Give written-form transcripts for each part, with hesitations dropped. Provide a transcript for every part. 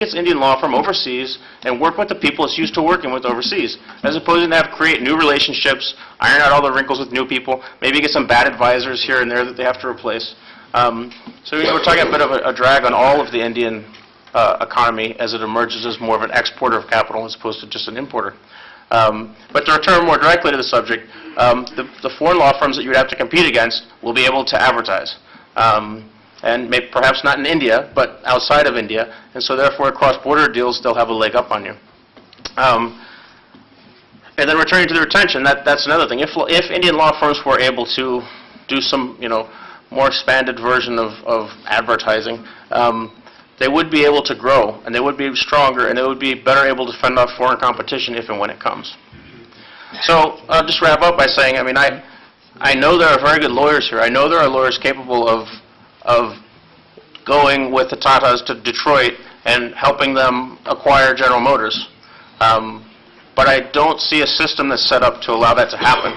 its Indian law firm overseas and work with the people it's used to working with overseas, as opposed to create new relationships, iron out all the wrinkles with new people, maybe get some bad advisors here and there that they have to replace. So we're talking a bit of a drag on all of the Indian economy as it emerges as more of an exporter of capital as opposed to just an importer. But to return more directly to the subject, the foreign law firms that you would have to compete against will be able to advertise. And perhaps not in India, but outside of India, and so therefore cross-border deals, they'll have a leg up on you. And then returning to the retention, that's another thing. If Indian law firms were able to do some, more expanded version of advertising, they would be able to grow, and they would be stronger, and they would be better able to fend off foreign competition if and when it comes. So I'll just wrap up by saying, I know there are very good lawyers here. I know there are lawyers capable of going with the Tatas to Detroit and helping them acquire General Motors. But I don't see a system that's set up to allow that to happen.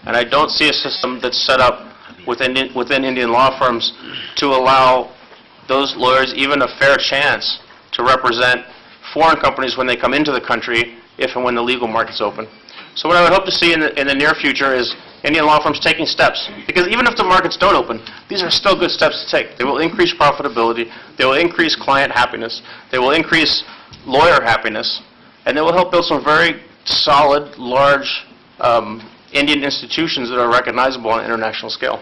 And I don't see a system that's set up within Indian law firms to allow those lawyers even a fair chance to represent foreign companies when they come into the country if and when the legal market's open. So what I would hope to see in the near future is Indian law firms taking steps. Because even if the markets don't open, these are still good steps to take. They will increase profitability, they will increase client happiness, they will increase lawyer happiness, and they will help build some very solid, large Indian institutions that are recognizable on an international scale.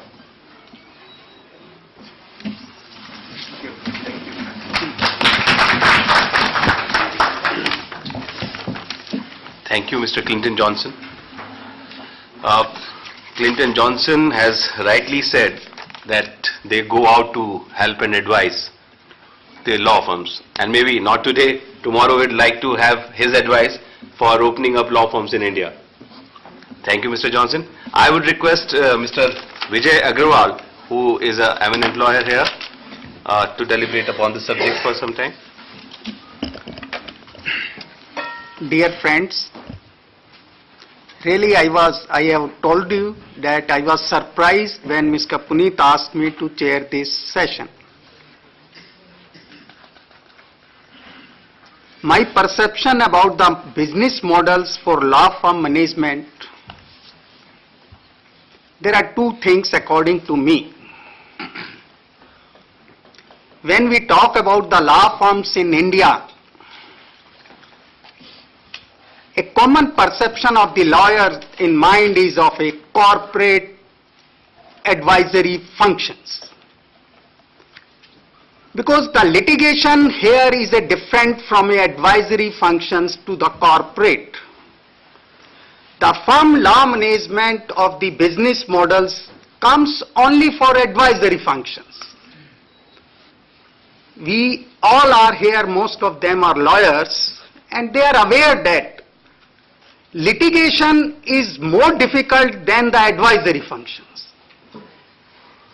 Thank you, Mr. Clinton Johnson. Clinton Johnson has rightly said that they go out to help and advise the law firms. And maybe not today, tomorrow we'd like to have his advice for opening up law firms in India. Thank you, Mr. Johnson. I would request Mr. Vijay Agrawal, who is an eminent lawyer here, to deliberate upon the subject for some time. Dear friends, really I have told you that I was surprised when Mr. Puneet asked me to chair this session. My perception about the business models for law firm management, there are two things according to me. When we talk about the law firms in India, a common perception of the lawyer in mind is of a corporate advisory functions. Because the litigation here is a different from a advisory functions to the corporate. The firm law management of the business models comes only for advisory functions. We all are here, most of them are lawyers, and they are aware that litigation is more difficult than the advisory functions.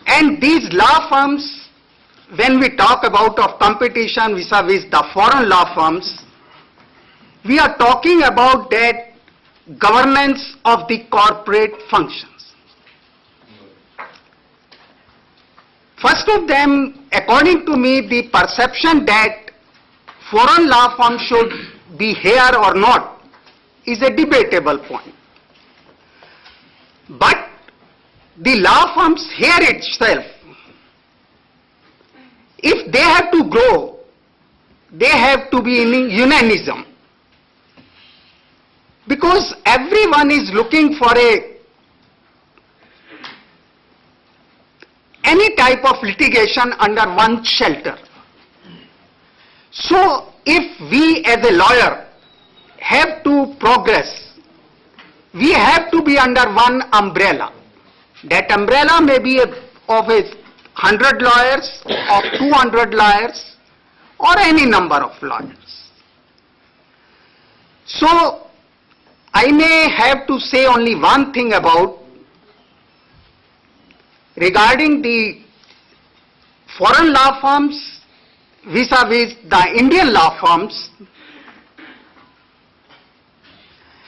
And these law firms, when we talk about of competition vis-a-vis the foreign law firms, we are talking about that governance of the corporate functions. First of them, according to me, the perception that foreign law firms should be here or not is a debatable point. But the law firms here itself, if they have to grow, they have to be in unionism. Because everyone is looking for any type of litigation under one shelter. So if we as a lawyer have to progress, we have to be under one umbrella. That umbrella may be of 100 lawyers, of 200 lawyers, or any number of lawyers. So I may have to say only one thing about regarding the foreign law firms vis-a-vis the Indian law firms.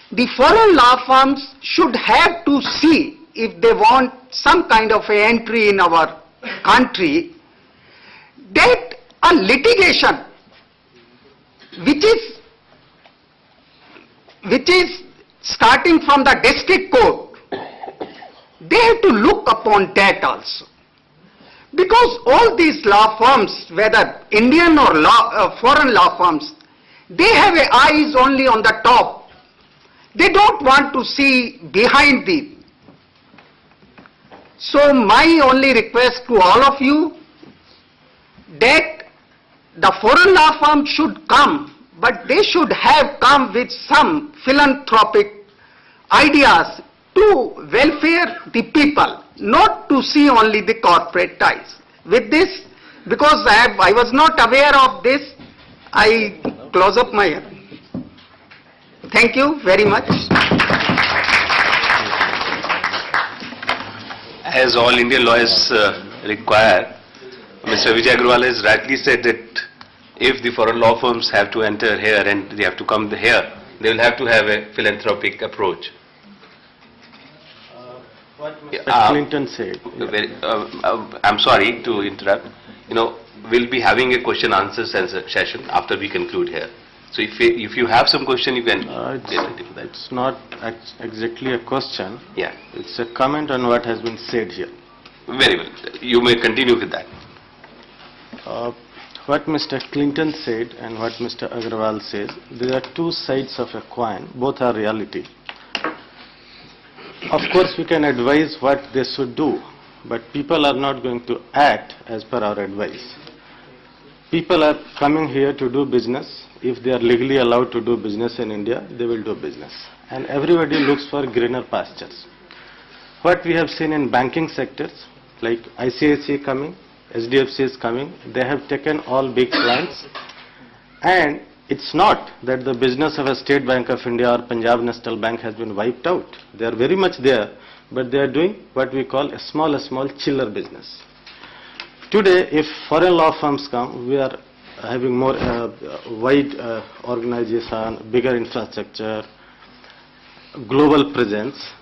The foreign law firms should have to see if they want some kind of an entry in our country, that a litigation which is starting from the district court, they have to look upon that also. Because all these law firms, whether Indian or foreign law firms, they have eyes only on the top. They don't want to see behind the. So my only request to all of you, that the foreign law firm should come, but they should have come with some philanthropic ideas to welfare the people, not to see only the corporate ties. With this, because I was not aware of this, I close up my hearing. Thank you very much. As all Indian lawyers require, Mr. Vijay Agrawal has rightly said that if the foreign law firms have to enter here and they have to come here, they will have to have a philanthropic approach. What Mr. Clinton said. I'm sorry to interrupt. We'll be having a question-answer session after we conclude here. So if you have some question, you can. It's not exactly a question. Yeah. It's a comment on what has been said here. Very well. You may continue with that. What Mr. Clinton said and what Mr. Agrawal says, there are two sides of a coin. Both are reality. Of course, we can advise what they should do, but people are not going to act as per our advice. People are coming here to do business. If they are legally allowed to do business in India, they will do business. And everybody looks for greener pastures. What we have seen in banking sectors, like ICICI coming, SDFC is coming, they have taken all big clients, and it's not that the business of a State Bank of India or Punjab National Bank has been wiped out. They are very much there, but they are doing what we call a small chiller business. Today, if foreign law firms come, we are having more wide organization, bigger infrastructure, global presence.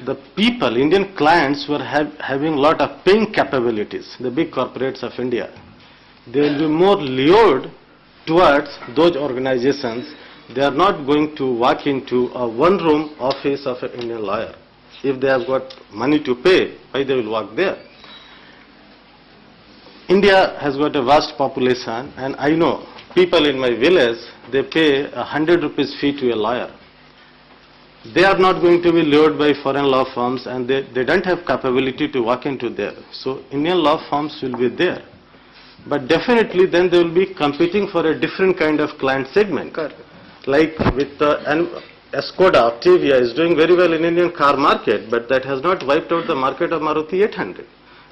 The people, Indian clients, were having a lot of paying capabilities, the big corporates of India. They will be more lured towards those organizations. They are not going to walk into a one-room office of an Indian lawyer. If they have got money to pay, why they will walk there? India has got a vast population, and I know people in my village, they pay 100 rupees fee to a lawyer. They are not going to be lured by foreign law firms, and they don't have capability to walk into there. So Indian law firms will be there. But definitely then they will be competing for a different kind of client segment. Correct. Like with Skoda, Octavia is doing very well in Indian car market, but that has not wiped out the market of Maruti 800.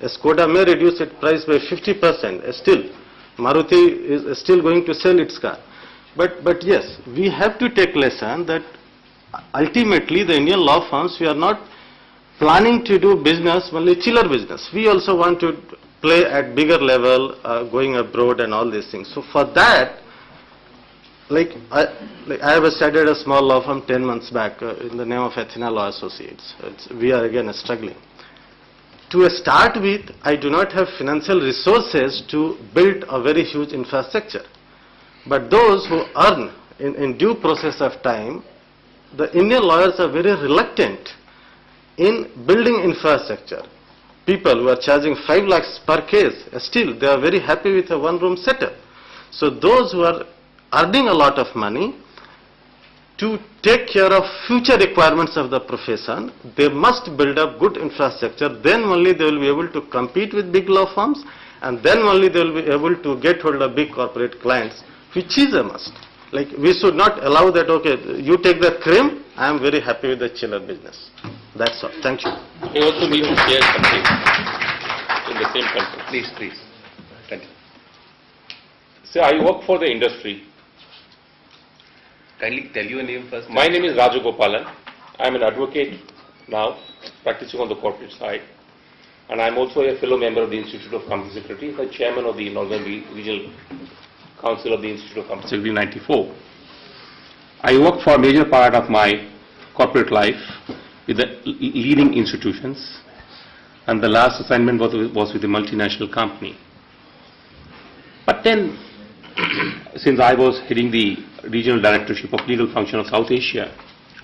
Skoda may reduce its price by 50%. Still, Maruti is still going to sell its car. But yes, we have to take lesson that ultimately the Indian law firms, we are not planning to do business, only chiller business. We also want to play at bigger level, going abroad and all these things. So for that, I have started a small law firm 10 months back in the name of Athena Law Associates. We are again struggling. To start with, I do not have financial resources to build a very huge infrastructure. But those who earn in due process of time, the Indian lawyers are very reluctant in building infrastructure. People who are charging 5 lakhs per case, still they are very happy with a one-room setup. So those who are earning a lot of money, to take care of future requirements of the profession, they must build up good infrastructure. Then only they will be able to compete with big law firms, and then only they will be able to get hold of big corporate clients, which is a must. Like, we should not allow that, okay, you take the cream, I am very happy with the chiller business. That's all. Thank you. You also need to share something in the same context. Please. Continue. See, I work for the industry. Kindly tell your name first. My name is Rajagopalan. I am an advocate now, practicing on the corporate side. And I am also a fellow member of the Institute of Company Secretary, the chairman of the Northern Regional Council of the Institute of Company Secretary 94. I worked for a major part of my corporate life with the leading institutions, and the last assignment was with a multinational company. But then since I was heading the regional directorship of legal function of South Asia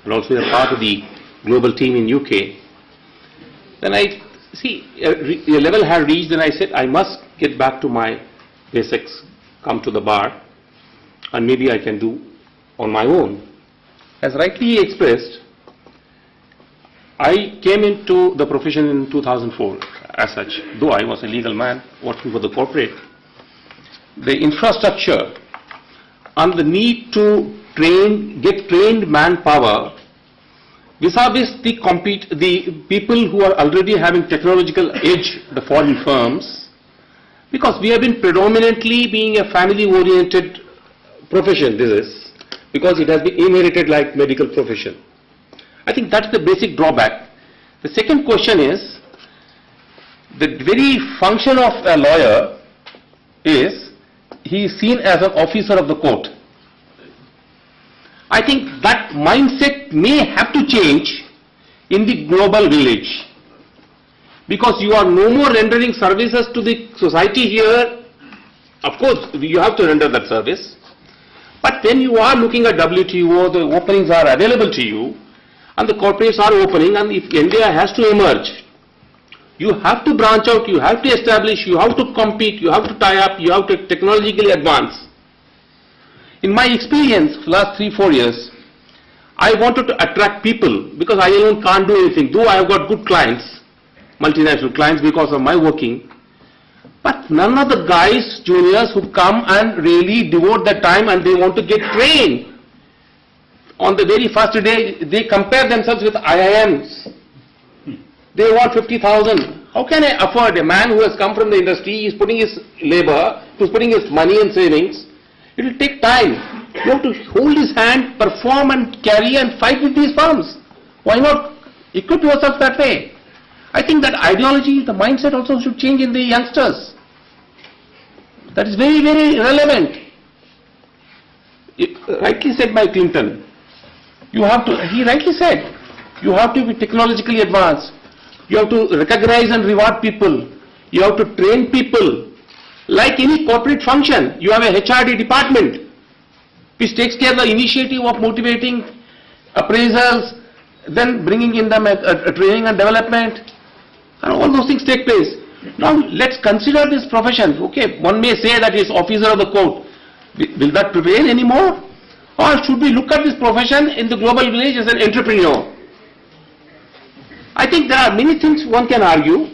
and also a part of the global team in UK, then I see a level had reached and I said I must get back to my basics, come to the bar, and maybe I can do on my own. As rightly expressed, I came into the profession in 2004 as such, though I was a legal man working for the corporate. The infrastructure and the need to get trained manpower vis-a-vis the people who are already having technological edge, the foreign firms, because we have been predominantly being a family-oriented profession, this is, because it has been inherited like medical profession. I think that's the basic drawback. The second question is, the very function of a lawyer is, he is seen as an officer of the court. I think that mindset may have to change in the global village, because you are no more rendering services to the society here. Of course, you have to render that service, but when you are looking at WTO, the openings are available to you, and the corporates are opening, and if India has to emerge, you have to branch out, you have to establish, you have to compete, you have to tie up, you have to technologically advance. In my experience, last 3-4 years, I wanted to attract people because I alone can't do anything, though I have got good clients, multinational clients because of my working. But none of the guys, juniors who come and really devote their time and they want to get trained. On the very first day, they compare themselves with IIMs. They want 50,000. How can I afford a man who has come from the industry, he is putting his labor, he is putting his money and savings. It will take time. You have to hold his hand, perform and carry and fight with these firms. Why not equip yourself that way? I think that ideology, the mindset also should change in the youngsters. That is very, very relevant. Rightly said by Clinton. He rightly said, you have to be technologically advanced. You have to recognize and reward people. You have to train people. Like any corporate function, you have a HRD department which takes care of the initiative of motivating appraisals, then bringing in them a training and development, and all those things take place. Now let's consider this profession. Okay, one may say that he is officer of the court. Will that prevail anymore? Or should we look at this profession in the global village as an entrepreneur? I think there are many things one can argue,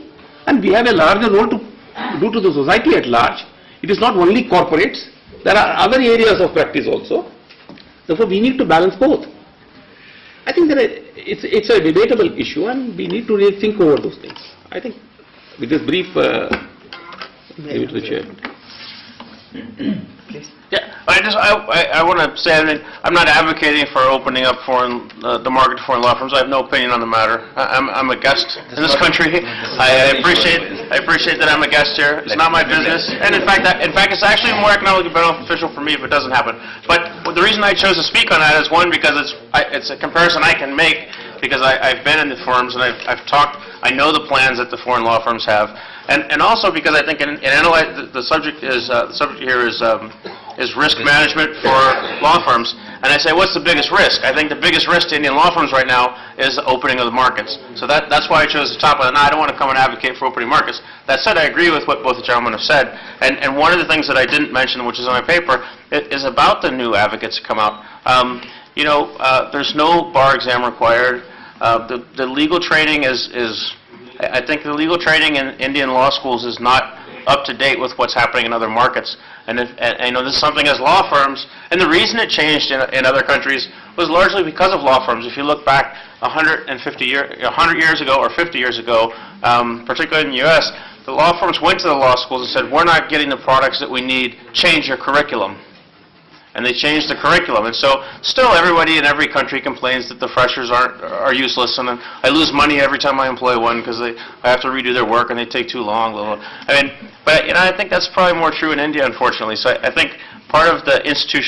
and we have a larger role to do to the society at large. It is not only corporates, there are other areas of practice also. Therefore, we need to balance both. I think it's a debatable issue and we need to really think over those things. I think with this brief, leave it to the chair. Yeah, I want to say, I mean, I'm not advocating for opening up the market to foreign law firms. I have no opinion on the matter. I'm a guest in this country. I appreciate that I'm a guest here. It's not my business, and in fact, it's actually more economically beneficial for me if it doesn't happen. But the reason I chose to speak on that is, one, because it's a comparison I can make, because I've been in the firms and I've talked. I know the plans that the foreign law firms have, and also because I think the subject here is risk management for law firms. And I say, what's the biggest risk? I think the biggest risk to Indian law firms right now is the opening of the markets. So that's why I chose the top of it. And I don't want to come and advocate for opening markets. That said, I agree with what both the gentlemen have said. And one of the things that I didn't mention, which is in my paper, is about the new advocates that come out. There's no bar exam required. The legal training I think the legal training in Indian law schools is not up to date with what's happening in other markets. And this is something as law firms, and the reason it changed in other countries was largely because of law firms. If you look back 100 years ago or 50 years ago, particularly in the U.S., the law firms went to the law schools and said, we're not getting the products that we need, change your curriculum. And they changed the curriculum. And so still everybody in every country complains that the freshers are useless, and I lose money every time I employ one because I have to redo their work and they take too long. But I think that's probably more true in India, unfortunately. So I think part of the institutional